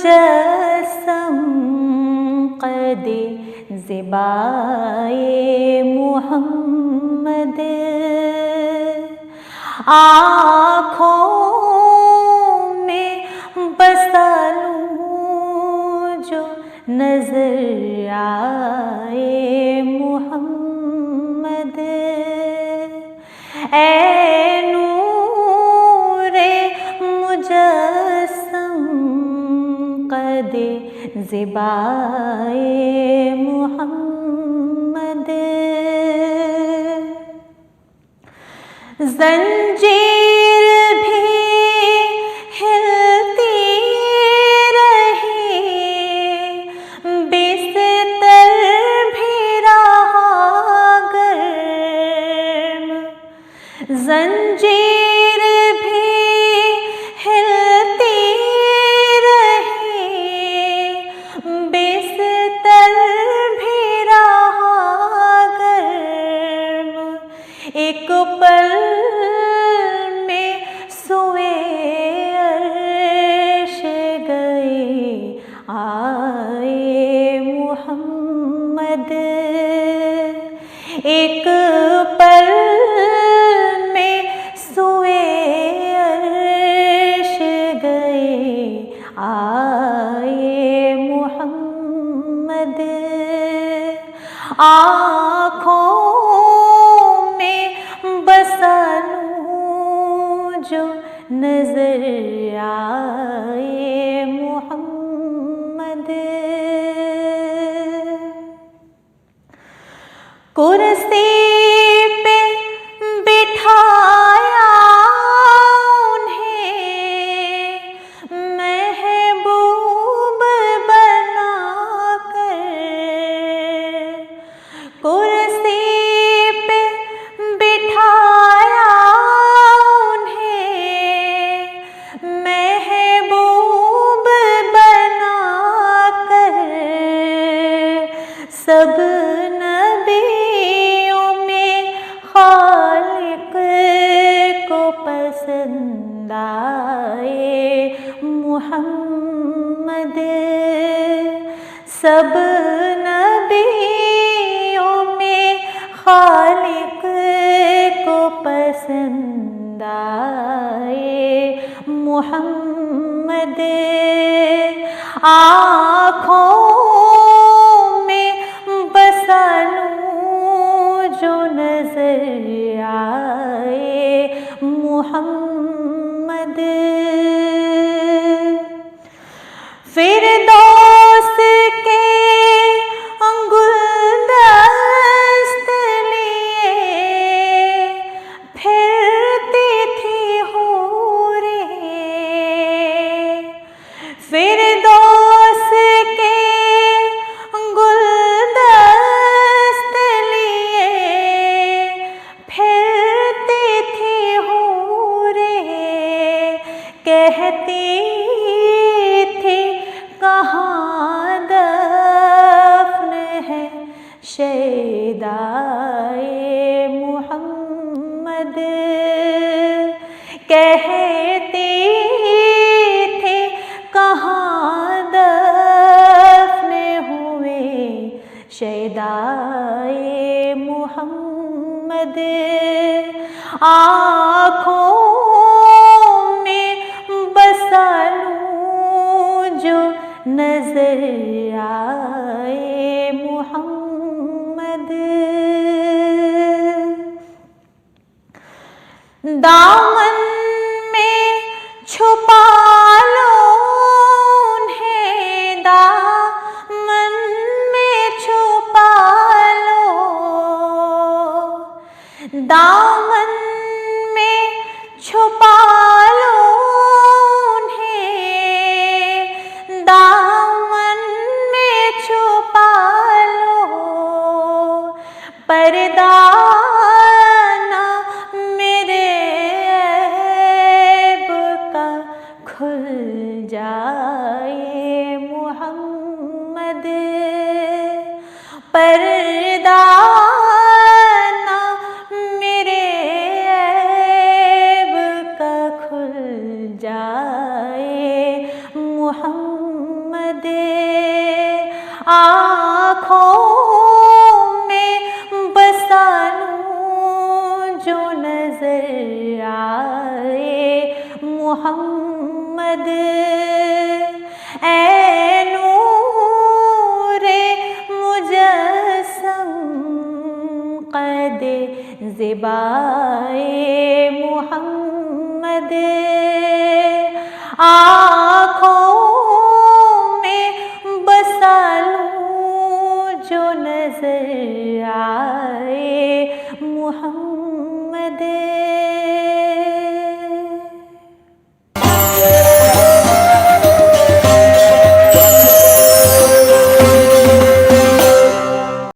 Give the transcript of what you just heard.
मुजस्सम क़दे ज़िबाए मुहम्मद, आँखों में बसा लूँ जो नजर आए मुहम्मद। ऐ नूरे मुजस्सम क़दे ज़िबाए मुहम्मद, ज़ंजीर भी हिलती रही, बिस्तर भी रहा गर्म, ज़ंजीर भी हिलती रही, बिस्तर भी रहा गर्म, एक पल में सोए अर्श गए आए मुहम्मद, एक पल में सोए अर्श गए आए मुहम्मद। आँखों में बसा लूँ जो नजर आए मुहम्मद। कुर्सी पे बिठाया उन्हें महबूब बनाकर, कुर्सी पे बिठाया उन्हें महबूब बनाकर, सब नबियों में खालिक को पसंद आए मुहम्मद, सब नबियों में खालिक को पसंद आए मुहम्मद। आँखों में बसा लूँ जो नजर आए मुहम्मद। फिरदौस के गुलदस्त लिए फिरती थी हूरें, फिरदौस के गुलदस्त लिए फिरती थी हूरें, कहती थी कहाँ दफ्न है शैदाए मुहम्मद, कहती थी कहाँ दफ्न हुए शैदाए मुहम्मद। आँखों में बसा लूँ जो नजर आए मुहम्मद। दामन में छुपा लो उन्हें, दामन में छुपा लो, दामन में छुपा लो उन्हें, दामन में छुपा लो, पर्दा ना मेरे ऐब का खुल जाए मुहम्मद, पर्दा ना मेरे ऐब का खुल जाए मुहम्मद। आँखों में बसा लूं जो नजर आए मोहम्मद। ऐ नूरे मुजस्सम क़द ज़िबाए मोहम्मद। आँखों में बसा लूं जो नजर आए मोहम्मद।